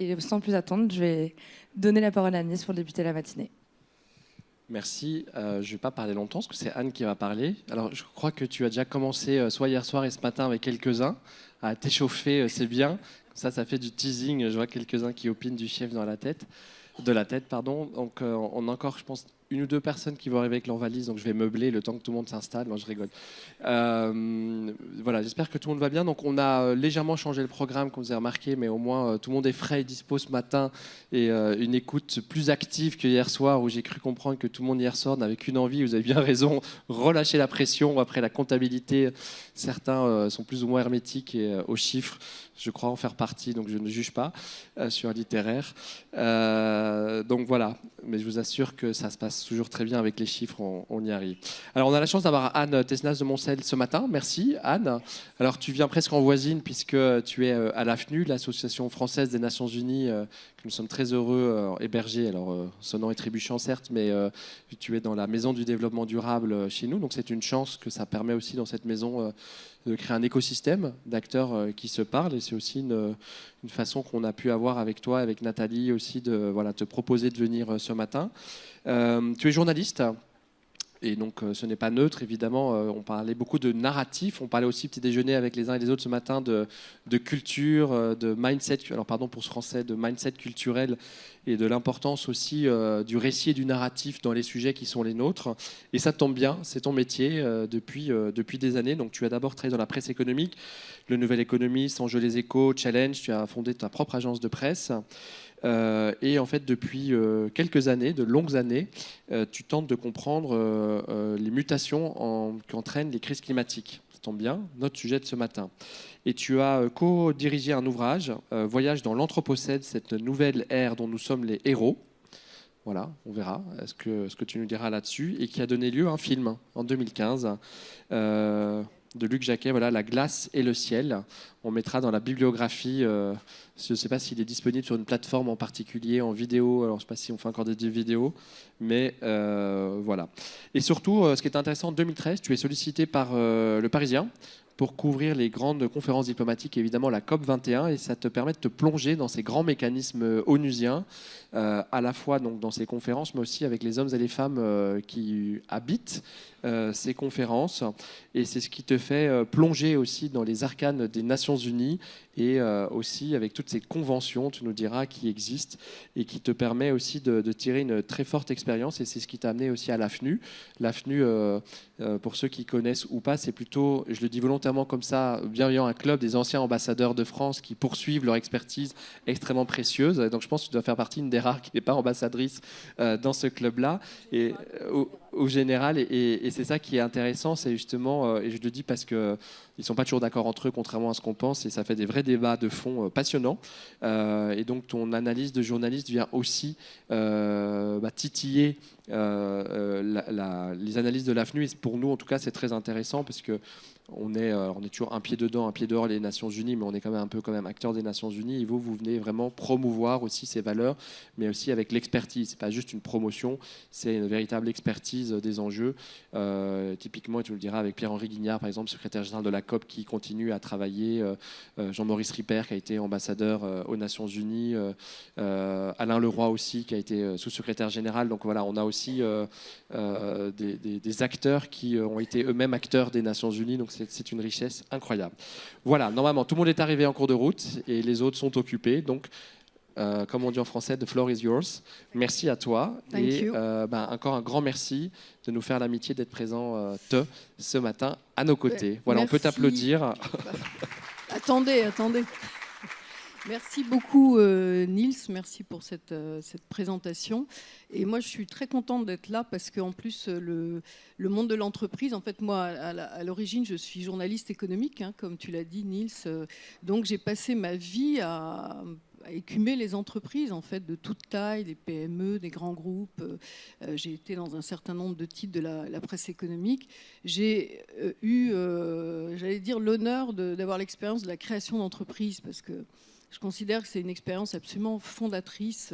Et sans plus attendre, je vais donner la parole à Agnès pour débuter la matinée. Merci. Je ne vais pas parler longtemps parce que c'est Anne qui va parler. Alors, je crois que tu as déjà commencé, soit hier soir et ce matin avec quelques-uns, à t'échauffer, c'est bien. Ça fait du teasing. Je vois quelques-uns qui opinent du chef dans la tête, de la tête, pardon. Donc, on a encore, je pense, une ou deux personnes qui vont arriver avec leur valise. Donc, je vais meubler le temps que tout le monde s'installe. Moi, je rigole. Voilà, j'espère que tout le monde va bien. Donc, on a légèrement changé le programme, comme vous avez remarqué, mais au moins, tout le monde est frais et dispo ce matin. Et une écoute plus active que hier soir, où j'ai cru comprendre que tout le monde hier soir n'avait qu'une envie. Vous avez bien raison, relâcher la pression. Après la comptabilité, certains sont plus ou moins hermétiques aux chiffres. Je crois en faire partie, donc je ne juge pas sur un littéraire. Donc voilà, mais je vous assure que ça se passe toujours très bien avec les chiffres, on y arrive. Alors on a la chance d'avoir Anne Tesnas de Moncel ce matin. Merci Anne. Alors tu viens presque en voisine puisque tu es à l'AFNU, l'Association française des Nations Unies, que nous sommes très heureux héberger. Alors sonnant et trébuchant certes, mais tu es dans la maison du développement durable chez nous, donc c'est une chance que ça permet aussi dans cette maison de créer un écosystème d'acteurs qui se parlent, et c'est aussi une façon qu'on a pu avoir avec toi, avec Nathalie aussi, de te proposer de venir ce matin. Tu es journaliste. Et donc, ce n'est pas neutre, évidemment. On parlait beaucoup de narratif. On parlait aussi petit déjeuner avec les uns et les autres ce matin de culture, de mindset. Alors, pardon pour ce français, de mindset culturel et de l'importance aussi du récit et du narratif dans les sujets qui sont les nôtres. Et ça tombe bien, c'est ton métier depuis des années. Donc, tu as d'abord travaillé dans la presse économique, Le Nouvel Économiste, Enjeux les Échos, Challenge. Tu as fondé ta propre agence de presse. Et en fait, depuis quelques années, de longues années, tu tentes de comprendre les mutations qu'entraînent les crises climatiques. Ça tombe bien, notre sujet de ce matin. Et tu as co-dirigé un ouvrage, Voyage dans l'Anthropocène, cette nouvelle ère dont nous sommes les héros. Voilà, on verra ce que tu nous diras là-dessus. Et qui a donné lieu à un film en 2015. De Luc Jacquet, voilà, La glace et le ciel. On mettra dans la bibliographie, je ne sais pas s'il est disponible sur une plateforme en particulier, en vidéo, alors je ne sais pas si on fait encore des vidéos, mais voilà. Et surtout, ce qui est intéressant, en 2013, tu es sollicité par Le Parisien pour couvrir les grandes conférences diplomatiques, évidemment la COP 21, et ça te permet de te plonger dans ces grands mécanismes onusiens, à la fois donc, dans ces conférences, mais aussi avec les hommes et les femmes qui habitent ces conférences. Et c'est ce qui te fait plonger aussi dans les arcanes des Nations Unies et aussi avec toutes ces conventions, tu nous diras, qui existent et qui te permet aussi de tirer une très forte expérience. Et c'est ce qui t'a amené aussi à l'AFNU. L'AFNU, pour ceux qui connaissent ou pas, c'est plutôt, je le dis volontairement comme ça, bienveillant, un club des anciens ambassadeurs de France qui poursuivent leur expertise extrêmement précieuse. Donc je pense que tu dois faire partie d'une des rares qui n'est pas ambassadrice dans ce club-là. Et au général, et c'est ça qui est intéressant, c'est justement, et je le dis parce qu'ils ne sont pas toujours d'accord entre eux, contrairement à ce qu'on pense, et ça fait des vrais débats de fond passionnants. Et donc ton analyse de journaliste vient aussi titiller les analyses de l'AFNU, et pour nous en tout cas c'est très intéressant parce que on est toujours un pied dedans, un pied dehors les Nations Unies, mais on est quand même un peu acteur des Nations Unies. Et vous venez vraiment promouvoir aussi ces valeurs, mais aussi avec l'expertise. C'est pas juste une promotion, c'est une véritable expertise des enjeux. Typiquement, et tu nous le diras avec Pierre-Henri Guignard, par exemple, secrétaire général de la COP, qui continue à travailler. Jean-Maurice Ripert, qui a été ambassadeur aux Nations Unies. Alain Leroy aussi, qui a été sous-secrétaire général. Donc voilà, on a aussi des acteurs qui ont été eux-mêmes acteurs des Nations Unies. Donc c'est une richesse incroyable. Voilà, normalement, tout le monde est arrivé en cours de route et les autres sont occupés. Donc, comme on dit en français, the floor is yours. Merci à toi. Thank you. Encore un grand merci de nous faire l'amitié d'être présent ce matin à nos côtés. Voilà, Merci. on peut t'applaudir. Attendez. Merci beaucoup Nils, merci pour cette présentation. Et moi je suis très contente d'être là parce qu'en plus le monde de l'entreprise, en fait moi à l'origine je suis journaliste économique, comme tu l'as dit Nils, donc j'ai passé ma vie à écumer les entreprises en fait de toute taille, des PME, des grands groupes. J'ai été dans un certain nombre de titres de la presse économique. J'ai eu, j'allais dire, l'honneur d'avoir l'expérience de la création d'entreprises parce que je considère que c'est une expérience absolument fondatrice,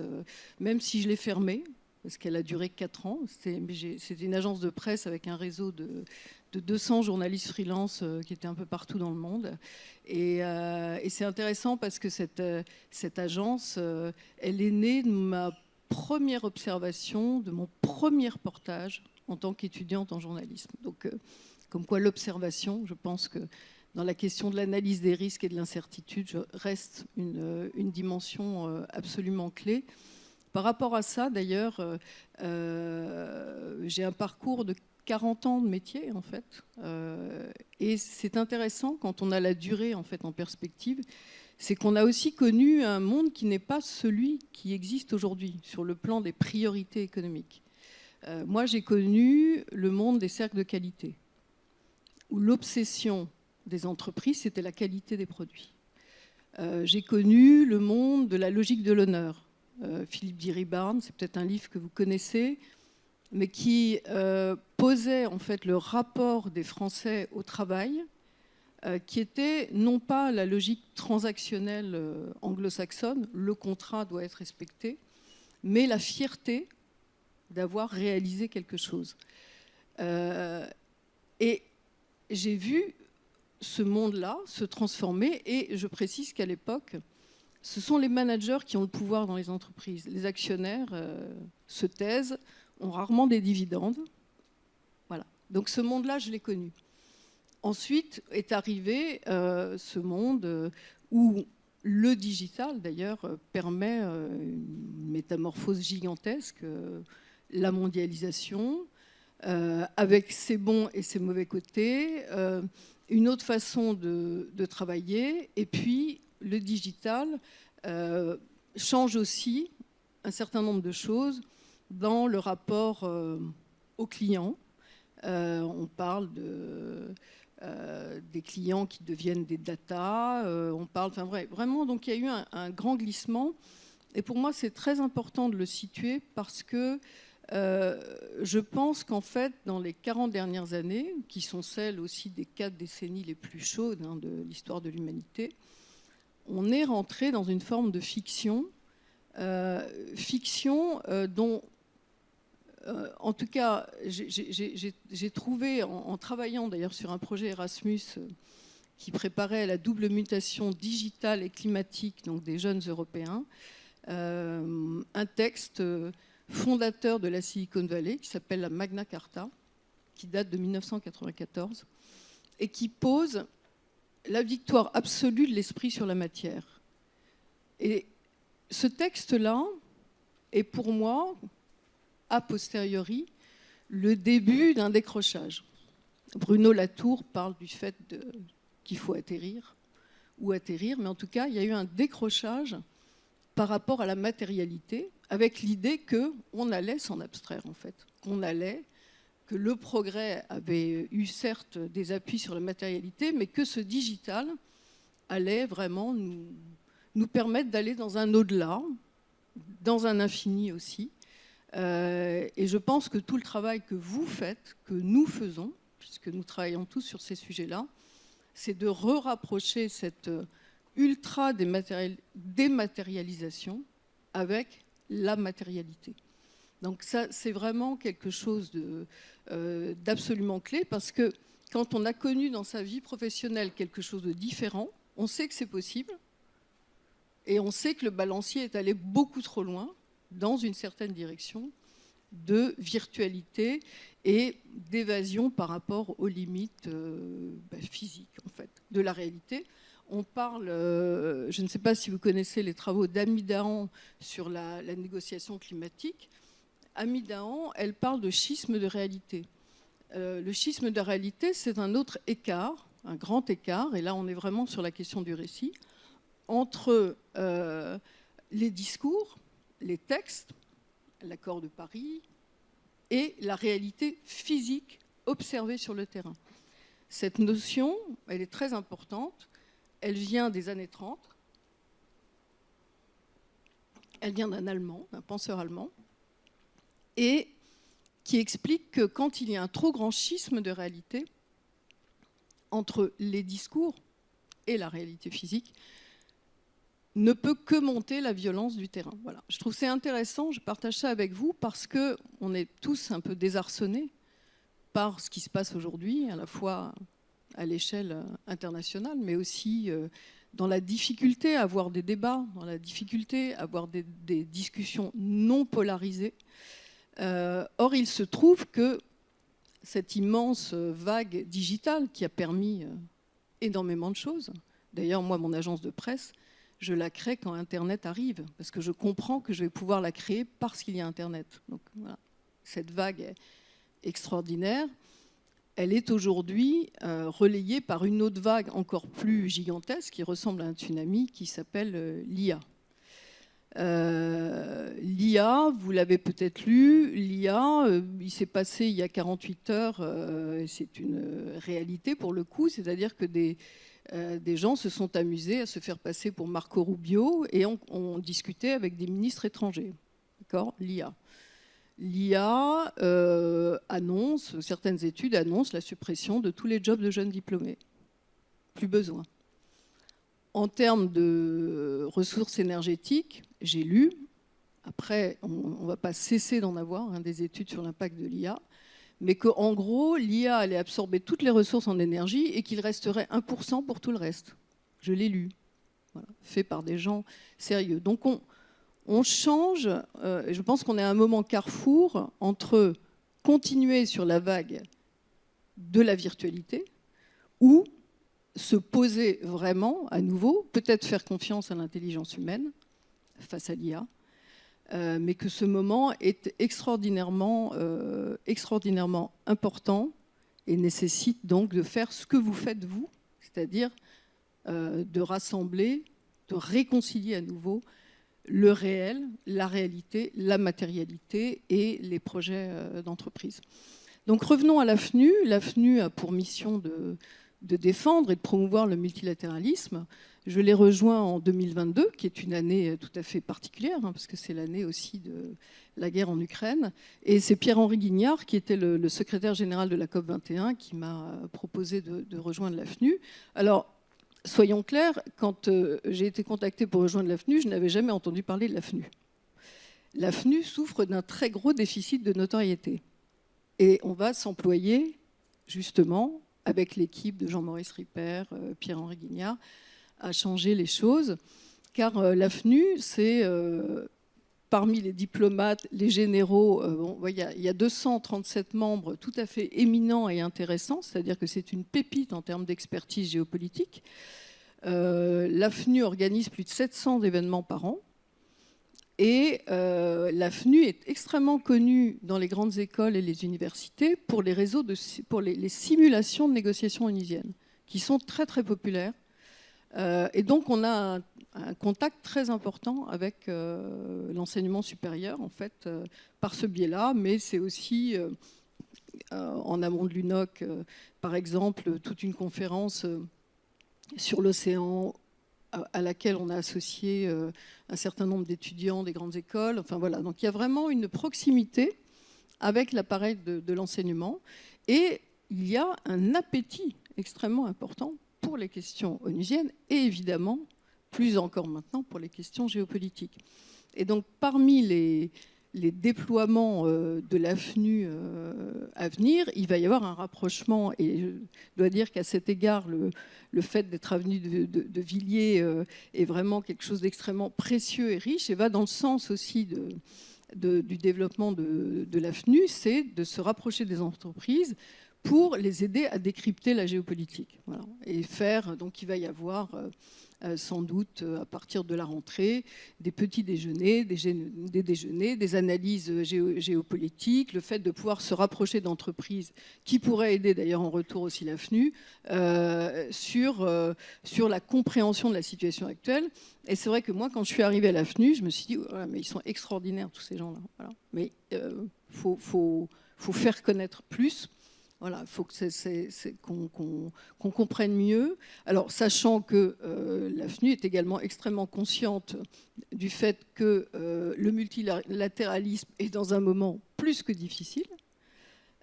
même si je l'ai fermée, parce qu'elle a duré 4 ans. C'était une agence de presse avec un réseau de de 200 journalistes freelance qui étaient un peu partout dans le monde. Et c'est intéressant parce que cette agence, elle est née de ma première observation, de mon premier reportage en tant qu'étudiante en journalisme. Donc, comme quoi l'observation, je pense que dans la question de l'analyse des risques et de l'incertitude, reste une dimension absolument clé. Par rapport à ça, d'ailleurs, j'ai un parcours de 40 ans de métier, en fait. Et c'est intéressant, quand on a la durée en fait, en perspective, c'est qu'on a aussi connu un monde qui n'est pas celui qui existe aujourd'hui, sur le plan des priorités économiques. Moi, j'ai connu le monde des cercles de qualité, où l'obsession des entreprises, c'était la qualité des produits. J'ai connu le monde de la logique de l'honneur. Philippe Diribarne, c'est peut-être un livre que vous connaissez, mais qui posait en fait le rapport des Français au travail, qui était non pas la logique transactionnelle anglo-saxonne, le contrat doit être respecté, mais la fierté d'avoir réalisé quelque chose. Et j'ai vu ce monde-là se transformer, et je précise qu'à l'époque, ce sont les managers qui ont le pouvoir dans les entreprises. Les actionnaires se taisent, ont rarement des dividendes. Voilà. Donc ce monde-là, je l'ai connu. Ensuite est arrivé ce monde où le digital, d'ailleurs, permet une métamorphose gigantesque, la mondialisation, avec ses bons et ses mauvais côtés, une autre façon de travailler, et puis le digital change aussi un certain nombre de choses dans le rapport aux clients. On parle des clients qui deviennent des data, on parle, enfin vraiment, donc il y a eu un grand glissement. Et pour moi, c'est très important de le situer parce que je pense qu'en fait, dans les 40 dernières années, qui sont celles aussi des 4 décennies les plus chaudes de l'histoire de l'humanité, on est rentré dans une forme de fiction, dont, en tout cas, j'ai trouvé, en travaillant d'ailleurs sur un projet Erasmus qui préparait la double mutation digitale et climatique donc des jeunes Européens, un texte fondateur de la Silicon Valley qui s'appelle la Magna Carta, qui date de 1994, et qui pose la victoire absolue de l'esprit sur la matière. Et ce texte-là est pour moi, a posteriori, le début d'un décrochage. Bruno Latour parle du fait qu'il faut atterrir, mais en tout cas, il y a eu un décrochage par rapport à la matérialité, avec l'idée qu'on allait s'en abstraire, en fait. Que le progrès avait eu certes des appuis sur la matérialité, mais que ce digital allait vraiment nous permettre d'aller dans un au-delà, dans un infini aussi. Et je pense que tout le travail que vous faites, que nous faisons, puisque nous travaillons tous sur ces sujets-là, c'est de rapprocher cette ultra-dématérialisation avec la matérialité. Donc ça, c'est vraiment quelque chose d'absolument clé, parce que quand on a connu dans sa vie professionnelle quelque chose de différent, on sait que c'est possible, et on sait que le balancier est allé beaucoup trop loin dans une certaine direction de virtualité et d'évasion par rapport aux limites physiques, en fait, de la réalité. On parle, je ne sais pas si vous connaissez les travaux d'Amy Dahan sur la négociation climatique. Amy Dahan, elle parle de schisme de réalité. Le schisme de réalité, c'est un autre écart, un grand écart, et là on est vraiment sur la question du récit, entre les discours, les textes, l'accord de Paris, et la réalité physique observée sur le terrain. Cette notion, elle est très importante, elle vient des années 30, elle vient d'un Allemand, d'un penseur allemand, et qui explique que quand il y a un trop grand schisme de réalité entre les discours et la réalité physique, ne peut que monter la violence du terrain. Voilà. Je trouve que c'est intéressant, je partage ça avec vous, parce qu'on est tous un peu désarçonnés par ce qui se passe aujourd'hui, à la fois à l'échelle internationale, mais aussi dans la difficulté à avoir des débats, dans la difficulté à avoir des discussions non polarisées. Or, il se trouve que cette immense vague digitale qui a permis énormément de choses, d'ailleurs, moi, mon agence de presse, je la crée quand Internet arrive, parce que je comprends que je vais pouvoir la créer parce qu'il y a Internet. Donc voilà, cette vague est extraordinaire. Elle est aujourd'hui relayée par une autre vague encore plus gigantesque qui ressemble à un tsunami qui s'appelle l'IA. L'IA, vous l'avez peut-être lu, l'IA, il s'est passé il y a 48 heures, c'est une réalité pour le coup, c'est-à-dire que des gens se sont amusés à se faire passer pour Marco Rubio et ont discuté avec des ministres étrangers. D'accord ? L'IA. L'IA annonce, certaines études annoncent la suppression de tous les jobs de jeunes diplômés. Plus besoin. En termes de ressources énergétiques, j'ai lu, après on ne va pas cesser d'en avoir des études sur l'impact de l'IA, mais qu'en gros, l'IA allait absorber toutes les ressources en énergie et qu'il resterait 1% pour tout le reste. Je l'ai lu, voilà, fait par des gens sérieux. Donc on change, je pense qu'on est à un moment carrefour entre continuer sur la vague de la virtualité ou se poser vraiment à nouveau, peut-être faire confiance à l'intelligence humaine face à l'IA, mais que ce moment est extraordinairement important et nécessite donc de faire ce que vous faites vous, c'est-à-dire de rassembler, de réconcilier à nouveau le réel, la réalité, la matérialité et les projets d'entreprise. Donc revenons à l'AFNU. L'AFNU a pour mission de défendre et de promouvoir le multilatéralisme. Je l'ai rejoint en 2022, qui est une année tout à fait particulière, parce que c'est l'année aussi de la guerre en Ukraine. Et c'est Pierre-Henri Guignard, qui était le secrétaire général de la COP21, qui m'a proposé de rejoindre l'AFNU. Alors, soyons clairs, quand j'ai été contactée pour rejoindre l'AFNU, je n'avais jamais entendu parler de l'AFNU. L'AFNU souffre d'un très gros déficit de notoriété. Et on va s'employer, justement, avec l'équipe de Jean-Maurice Ripper, Pierre-Henri Guignard, à changer les choses. Car l'AFNU, c'est parmi les diplomates, les généraux, il y a 237 membres tout à fait éminents et intéressants, c'est-à-dire que c'est une pépite en termes d'expertise géopolitique. L'AFNU organise plus de 700 événements par an. Et l'AFNU est extrêmement connue dans les grandes écoles et les universités pour les réseaux pour les simulations de négociations onusiennes, qui sont très très populaires. Et donc on a un contact très important avec l'enseignement supérieur, en fait, par ce biais-là, mais c'est aussi en amont de l'UNOC, par exemple, toute une conférence sur l'océan à laquelle on a associé un certain nombre d'étudiants des grandes écoles. Enfin voilà, donc il y a vraiment une proximité avec l'appareil de l'enseignement et il y a un appétit extrêmement important pour les questions onusiennes et évidemment, plus encore maintenant, pour les questions géopolitiques. Et donc parmi les déploiements de l'AFNU à venir, il va y avoir un rapprochement. Et je dois dire qu'à cet égard, le fait d'être avenue de Villiers est vraiment quelque chose d'extrêmement précieux et riche et va dans le sens aussi du développement de l'AFNU, c'est de se rapprocher des entreprises pour les aider à décrypter la géopolitique. Voilà. Et faire, donc il va y avoir sans doute à partir de la rentrée des petits déjeuners, des déjeuners, des analyses géopolitiques, le fait de pouvoir se rapprocher d'entreprises qui pourraient aider d'ailleurs en retour aussi l'AFNU sur la compréhension de la situation actuelle. Et c'est vrai que moi, quand je suis arrivée à l'AFNU, je me suis dit, oh, mais ils sont extraordinaires tous ces gens-là. Voilà. Mais faut faire connaître plus. Voilà, il faut qu'on comprenne mieux. Alors, sachant que l'AFNU est également extrêmement consciente du fait que le multilatéralisme est dans un moment plus que difficile,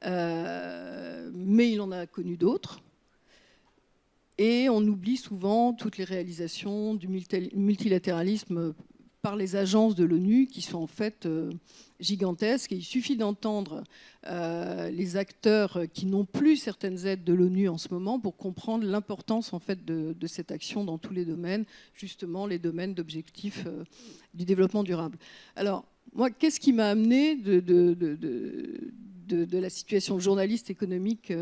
mais il en a connu d'autres. Et on oublie souvent toutes les réalisations du multilatéralisme par les agences de l'ONU qui sont en fait gigantesques. Et il suffit d'entendre les acteurs qui n'ont plus certaines aides de l'ONU en ce moment pour comprendre l'importance en fait de cette action dans tous les domaines, justement les domaines d'objectifs du développement durable. Alors, moi, qu'est-ce qui m'a amené de la situation de journaliste économique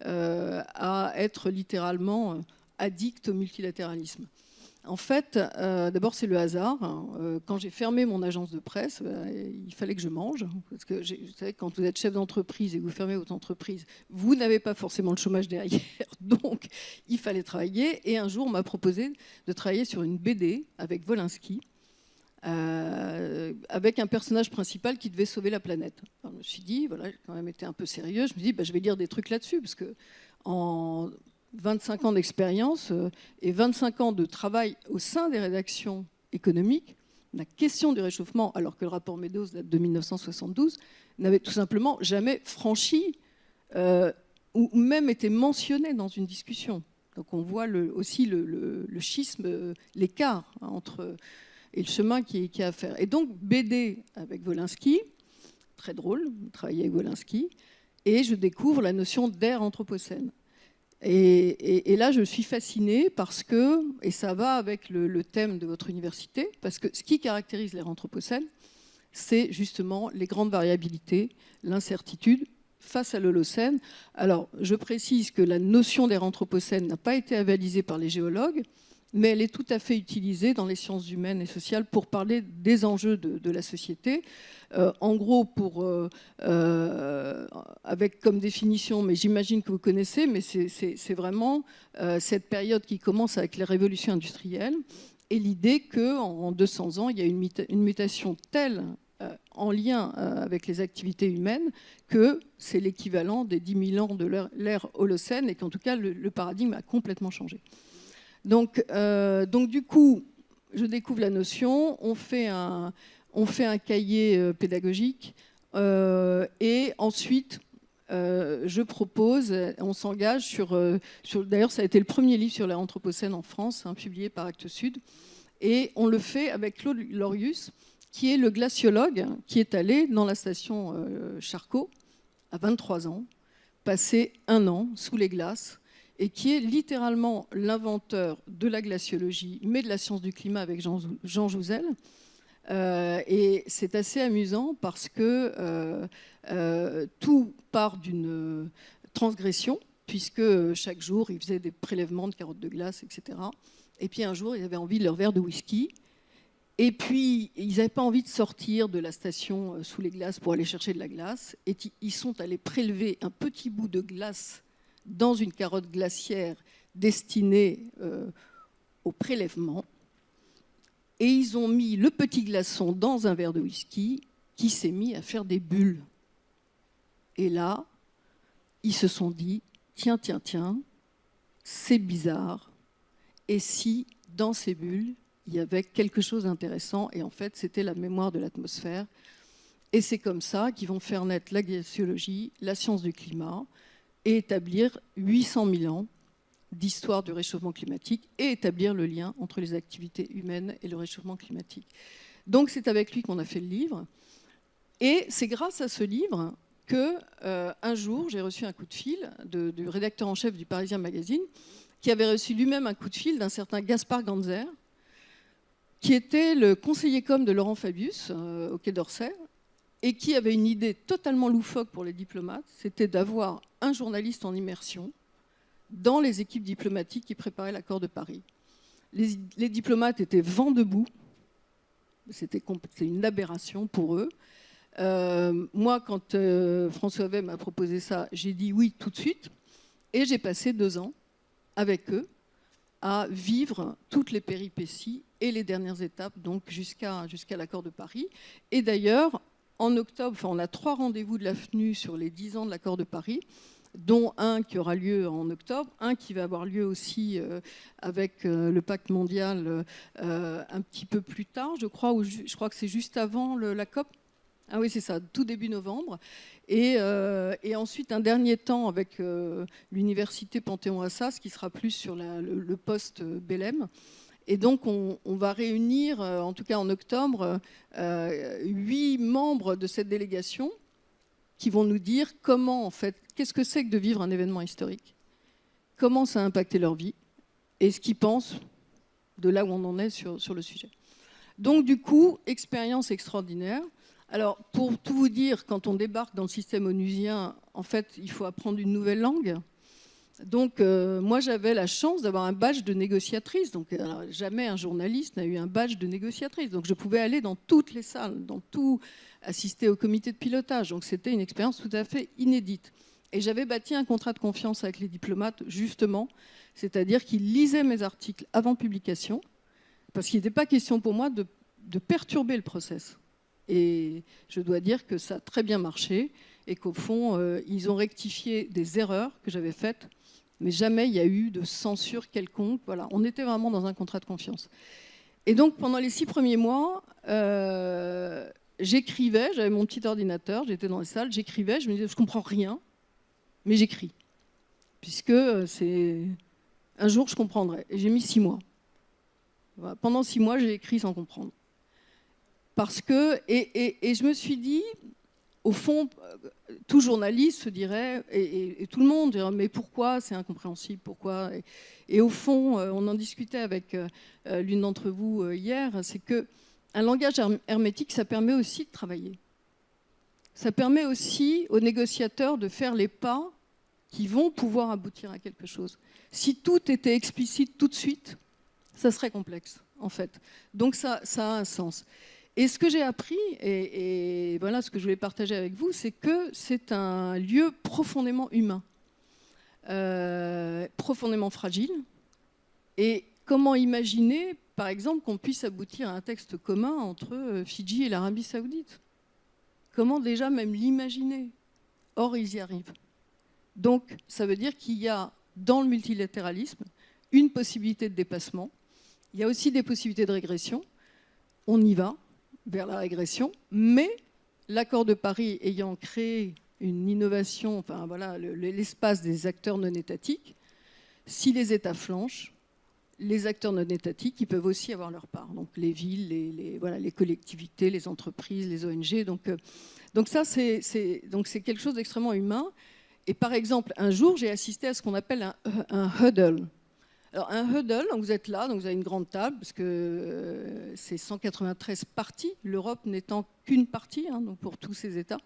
à être littéralement addict au multilatéralisme? En fait, d'abord, c'est le hasard. Quand j'ai fermé mon agence de presse, il fallait que je mange. Parce que vous savez, quand vous êtes chef d'entreprise et que vous fermez votre entreprise, vous n'avez pas forcément le chômage derrière. Donc, il fallait travailler. Et un jour, on m'a proposé de travailler sur une BD avec Wolinski, avec un personnage principal qui devait sauver la planète. Alors, je me suis dit, voilà, j'ai quand même été un peu sérieux. Je me suis dit, je vais lire des trucs là-dessus. Parce que en 25 ans d'expérience et 25 ans de travail au sein des rédactions économiques, la question du réchauffement, alors que le rapport Meadows date de 1972, n'avait tout simplement jamais franchi ou même été mentionné dans une discussion. Donc on voit aussi le schisme, l'écart entre et le chemin qui est à faire. Et donc BD avec Wolinski, très drôle, travailler avec Wolinski, et je découvre la notion d'ère anthropocène. Et là, je suis fascinée parce que, et ça va avec le thème de votre université, parce que ce qui caractérise l'ère anthropocène, c'est justement les grandes variabilités, l'incertitude face à l'Holocène. Alors, je précise que la notion d'ère anthropocène n'a pas été avalisée par les géologues, mais elle est tout à fait utilisée dans les sciences humaines et sociales pour parler des enjeux de la société. En gros, avec comme définition, mais j'imagine que vous connaissez, mais c'est vraiment cette période qui commence avec les révolutions industrielles et l'idée qu'en 200 ans, il y a une mutation telle en lien avec les activités humaines que c'est l'équivalent des 10 000 ans de l'ère Holocène et qu'en tout cas, le paradigme a complètement changé. Donc du coup, je découvre la notion, on fait un cahier pédagogique et ensuite, je propose, on s'engage sur d'ailleurs, ça a été le premier livre sur l'Anthropocène en France, publié par Actes Sud, et on le fait avec Claude Lorius, qui est le glaciologue qui est allé dans la station Charcot à 23 ans, passer 1 an sous les glaces, et qui est littéralement l'inventeur de la glaciologie, mais de la science du climat avec Jean Jouzel. Et c'est assez amusant parce que tout part d'une transgression, puisque chaque jour, il faisait des prélèvements de carottes de glace, etc. Et puis un jour, ils avaient envie de leur verre de whisky. Et puis, ils n'avaient pas envie de sortir de la station sous les glaces pour aller chercher de la glace. Et ils sont allés prélever un petit bout de glace dans une carotte glaciaire destinée au prélèvement. Et ils ont mis le petit glaçon dans un verre de whisky qui s'est mis à faire des bulles. Et là, ils se sont dit, tiens, c'est bizarre. Et si, dans ces bulles, il y avait quelque chose d'intéressant, et en fait, c'était la mémoire de l'atmosphère. Et c'est comme ça qu'ils vont faire naître la glaciologie, la science du climat, et établir 800 000 ans d'histoire du réchauffement climatique et établir le lien entre les activités humaines et le réchauffement climatique. Donc c'est avec lui qu'on a fait le livre. Et c'est grâce à ce livre qu'un jour, j'ai reçu un coup de fil du rédacteur en chef du Parisien Magazine, qui avait reçu lui-même un coup de fil d'un certain Gaspard Ganzer, qui était le conseiller com de Laurent Fabius au Quai d'Orsay, et qui avait une idée totalement loufoque pour les diplomates, c'était d'avoir un journaliste en immersion dans les équipes diplomatiques qui préparaient l'accord de Paris. Les diplomates étaient vent debout, c'était une aberration pour eux. Moi, quand François Vey m'a proposé ça, j'ai dit oui tout de suite, et j'ai passé 2 ans avec eux à vivre toutes les péripéties et les dernières étapes, donc jusqu'à l'accord de Paris. Et d'ailleurs, en octobre, on a 3 rendez-vous de la FNU sur les 10 ans de l'accord de Paris, dont un qui aura lieu en octobre, un qui va avoir lieu aussi avec le pacte mondial un petit peu plus tard, je crois que c'est juste avant la COP. Ah oui, c'est ça, tout début novembre. Et ensuite, un dernier temps avec l'université Panthéon-Assas, qui sera plus sur le post-Belém. Et donc, on va réunir, en tout cas en octobre, 8 membres de cette délégation qui vont nous dire comment, en fait, qu'est-ce que c'est que de vivre un événement historique, comment ça a impacté leur vie et ce qu'ils pensent de là où on en est sur le sujet. Donc, du coup, expérience extraordinaire. Alors, pour tout vous dire, quand on débarque dans le système onusien, en fait, il faut apprendre une nouvelle langue. Donc, moi, j'avais la chance d'avoir un badge de négociatrice. Donc, jamais un journaliste n'a eu un badge de négociatrice. Donc, je pouvais aller dans toutes les salles, dans tout, assister au comité de pilotage. Donc, c'était une expérience tout à fait inédite. Et j'avais bâti un contrat de confiance avec les diplomates, justement, c'est-à-dire qu'ils lisaient mes articles avant publication, parce qu'il n'était pas question pour moi de perturber le process. Et je dois dire que ça a très bien marché et qu'au fond, ils ont rectifié des erreurs que j'avais faites, mais jamais il y a eu de censure quelconque. Voilà, on était vraiment dans un contrat de confiance. Et donc, pendant les 6 premiers mois, j'écrivais, j'avais mon petit ordinateur, j'étais dans les salles, j'écrivais, je me disais, je ne comprends rien, mais j'écris. Puisque c'est... Un jour, je comprendrai. Et j'ai mis 6 mois. Voilà. Pendant 6 mois, j'ai écrit sans comprendre. Parce que... Et je me suis dit... Au fond, tout journaliste se dirait, et tout le monde dirait, mais pourquoi c'est incompréhensible, pourquoi et au fond, on en discutait avec l'une d'entre vous hier, c'est qu'un langage hermétique, ça permet aussi de travailler. Ça permet aussi aux négociateurs de faire les pas qui vont pouvoir aboutir à quelque chose. Si tout était explicite tout de suite, ça serait complexe, en fait. Donc ça a un sens. Et ce que j'ai appris, et voilà ce que je voulais partager avec vous, c'est que c'est un lieu profondément humain, profondément fragile. Et comment imaginer, par exemple, qu'on puisse aboutir à un texte commun entre Fidji et l'Arabie Saoudite? Comment déjà même l'imaginer? Or, ils y arrivent. Donc, ça veut dire qu'il y a dans le multilatéralisme une possibilité de dépassement. Il y a aussi des possibilités de régression. On y va vers la régression, mais l'accord de Paris ayant créé une innovation, enfin voilà, l'espace des acteurs non étatiques, si les États flanchent, les acteurs non étatiques, ils peuvent aussi avoir leur part. Donc les villes, les collectivités, les entreprises, les ONG. Donc ça, c'est quelque chose d'extrêmement humain. Et par exemple, un jour, j'ai assisté à ce qu'on appelle un huddle. Alors un huddle, donc vous êtes là, donc vous avez une grande table, parce que c'est 193 parties, l'Europe n'étant qu'une partie, hein, donc pour tous ces États.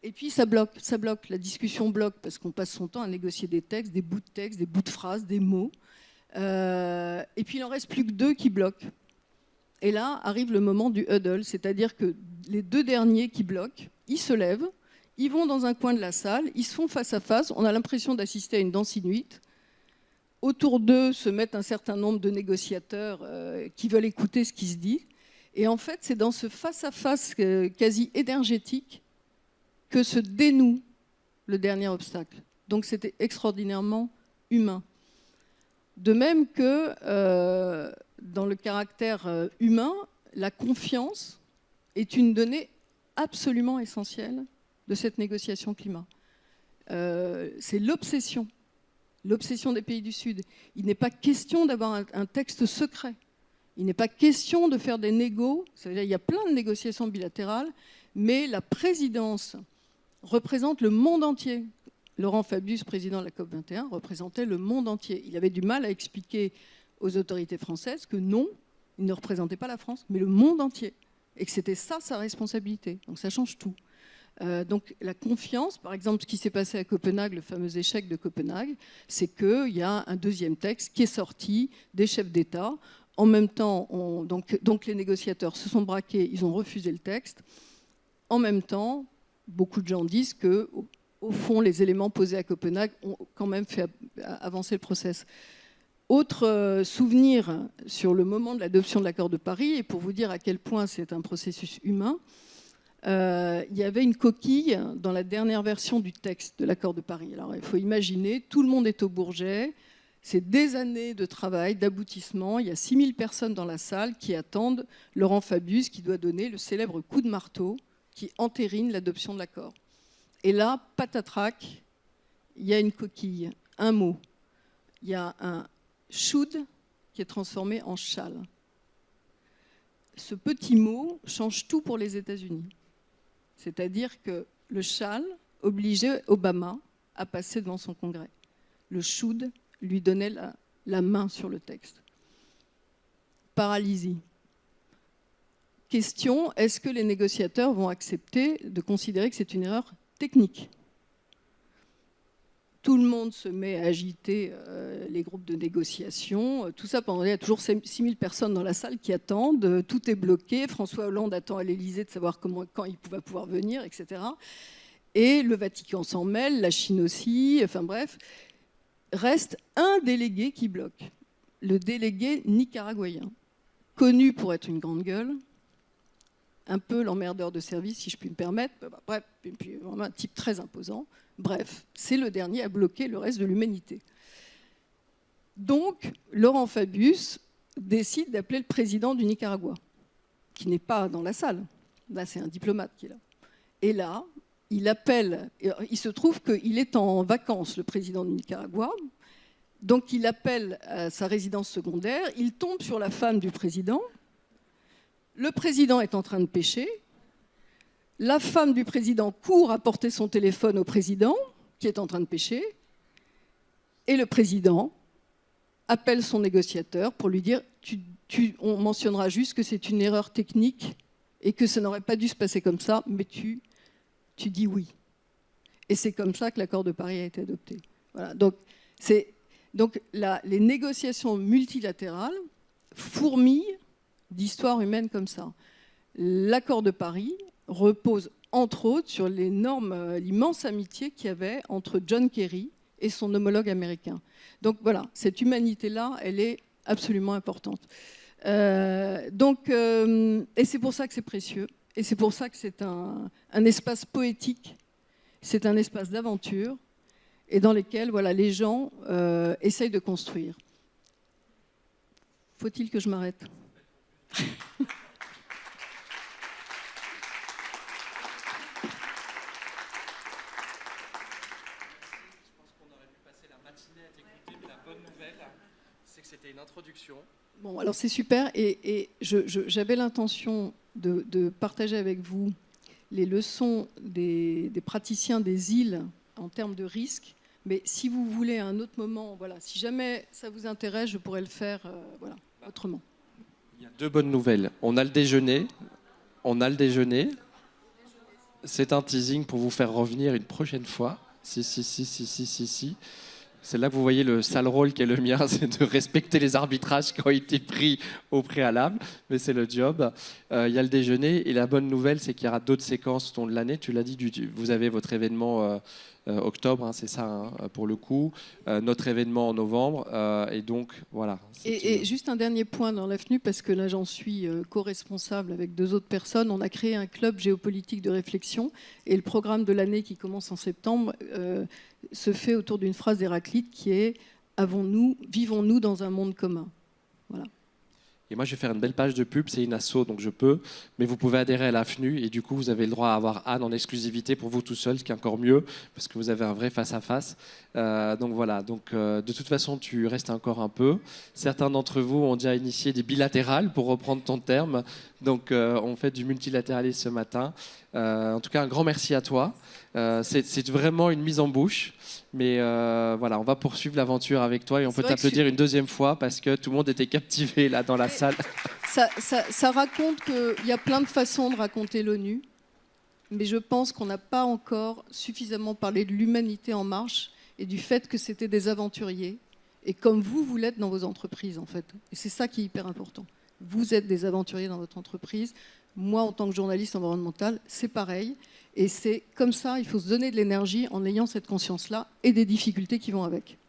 Et puis ça bloque, la discussion bloque, parce qu'on passe son temps à négocier des textes, des bouts de phrases, des mots. Et puis il n'en reste plus que 2 qui bloquent. Et là arrive le moment du huddle, c'est-à-dire que les 2 derniers qui bloquent, ils se lèvent, ils vont dans un coin de la salle, ils se font face à face, on a l'impression d'assister à une danse inuite. Autour d'eux se mettent un certain nombre de négociateurs qui veulent écouter ce qui se dit. Et en fait, c'est dans ce face-à-face quasi énergétique que se dénoue le dernier obstacle. Donc c'était extraordinairement humain. De même que dans le caractère humain, la confiance est une donnée absolument essentielle de cette négociation climat. C'est l'obsession des pays du Sud. Il n'est pas question d'avoir un texte secret. Il n'est pas question de faire des négos. C'est-à-dire, il y a plein de négociations bilatérales, mais la présidence représente le monde entier. Laurent Fabius, président de la COP21, représentait le monde entier. Il avait du mal à expliquer aux autorités françaises que non, il ne représentait pas la France, mais le monde entier. Et que c'était ça sa responsabilité. Donc ça change tout. Donc la confiance, par exemple, ce qui s'est passé à Copenhague, le fameux échec de Copenhague, c'est qu'il y a un deuxième texte qui est sorti des chefs d'État. En même temps, donc les négociateurs se sont braqués, ils ont refusé le texte. En même temps, beaucoup de gens disent que, au fond, les éléments posés à Copenhague ont quand même fait avancer le process. Autre souvenir sur le moment de l'adoption de l'accord de Paris, et pour vous dire à quel point c'est un processus humain, il y avait une coquille dans la dernière version du texte de l'accord de Paris. Alors il faut imaginer, tout le monde est au Bourget, c'est des années de travail, d'aboutissement, il y a 6000 personnes dans la salle qui attendent Laurent Fabius qui doit donner le célèbre coup de marteau qui entérine l'adoption de l'accord. Et là, patatrac, il y a une coquille, un mot. Il y a un should qui est transformé en shall. Ce petit mot change tout pour les États-Unis. C'est-à-dire que le shall obligeait Obama à passer devant son Congrès. Le should lui donnait la main sur le texte. Paralysie. Question, est-ce que les négociateurs vont accepter de considérer que c'est une erreur technique ? Tout le monde se met à agiter les groupes de négociation. Tout ça pendant, il y a toujours 6000 personnes dans la salle qui attendent. Tout est bloqué. François Hollande attend à l'Élysée de savoir quand il va pouvoir venir, etc. Et le Vatican s'en mêle, la Chine aussi. Enfin bref, reste un délégué qui bloque. Le délégué nicaraguayen, connu pour être une grande gueule, un peu l'emmerdeur de service, si je puis me permettre. Bref, et puis vraiment un type très imposant. Bref, c'est le dernier à bloquer le reste de l'humanité. Donc, Laurent Fabius décide d'appeler le président du Nicaragua, qui n'est pas dans la salle. Là, c'est un diplomate qui est là. Et là, il appelle... Il se trouve qu'il est en vacances, le président du Nicaragua. Donc, il appelle à sa résidence secondaire. Il tombe sur la femme du président. Le président est en train de pêcher. La femme du président court apporter son téléphone au président, qui est en train de pêcher. Et le président appelle son négociateur pour lui dire on mentionnera juste que c'est une erreur technique et que ça n'aurait pas dû se passer comme ça, mais tu dis oui. Et c'est comme ça que l'accord de Paris a été adopté. Voilà. Donc les négociations multilatérales fourmillent d'histoires humaines comme ça. L'accord de Paris repose entre autres sur l'immense amitié qu'il y avait entre John Kerry et son homologue américain. Donc voilà, cette humanité-là, elle est absolument importante. Et c'est pour ça que c'est précieux, et c'est pour ça que c'est un espace poétique, c'est un espace d'aventure, et dans lequel voilà, les gens essayent de construire. Faut-il que je m'arrête ? C'était une introduction. Bon, alors c'est super, et j'avais l'intention de partager avec vous les leçons des praticiens des îles en termes de risque, mais si vous voulez à un autre moment, voilà, si jamais ça vous intéresse, je pourrais le faire voilà, autrement. Il y a deux bonnes nouvelles. On a le déjeuner. C'est un teasing pour vous faire revenir une prochaine fois. Si. C'est là que vous voyez le sale rôle qui est le mien, c'est de respecter les arbitrages qui ont été pris au préalable, mais c'est le job. Il y a le déjeuner, et la bonne nouvelle, c'est qu'il y aura d'autres séquences tout au long de l'année. Tu l'as dit, vous avez votre événement octobre, c'est ça, pour le coup, notre événement en novembre, et donc voilà. Et juste un dernier point dans l'AFNU, parce que là j'en suis co-responsable avec 2 autres personnes. On a créé un club géopolitique de réflexion, et le programme de l'année qui commence en septembre se fait autour d'une phrase d'Héraclite qui est « vivons-nous dans un monde commun ?» Voilà. Et moi, je vais faire une belle page de pub, c'est une asso, donc je peux. Mais vous pouvez adhérer à l'AFNU, et du coup, vous avez le droit à avoir Anne en exclusivité pour vous tout seul, ce qui est encore mieux, parce que vous avez un vrai face-à-face. Donc voilà, de toute façon, tu restes encore un peu. Certains d'entre vous ont déjà initié des bilatérales, pour reprendre ton terme. Donc on fait du multilatéralisme ce matin. En tout cas, un grand merci à toi. C'est vraiment une mise en bouche. Mais voilà, on va poursuivre l'aventure avec toi, et on peut t'applaudir une deuxième fois parce que tout le monde était captivé là dans la salle. Ça raconte qu'il y a plein de façons de raconter l'ONU, mais je pense qu'on n'a pas encore suffisamment parlé de l'humanité en marche et du fait que c'était des aventuriers, et comme vous l'êtes dans vos entreprises en fait. Et c'est ça qui est hyper important. Vous êtes des aventuriers dans votre entreprise. Moi, en tant que journaliste environnemental, c'est pareil. Et c'est comme ça, il faut se donner de l'énergie en ayant cette conscience-là et des difficultés qui vont avec.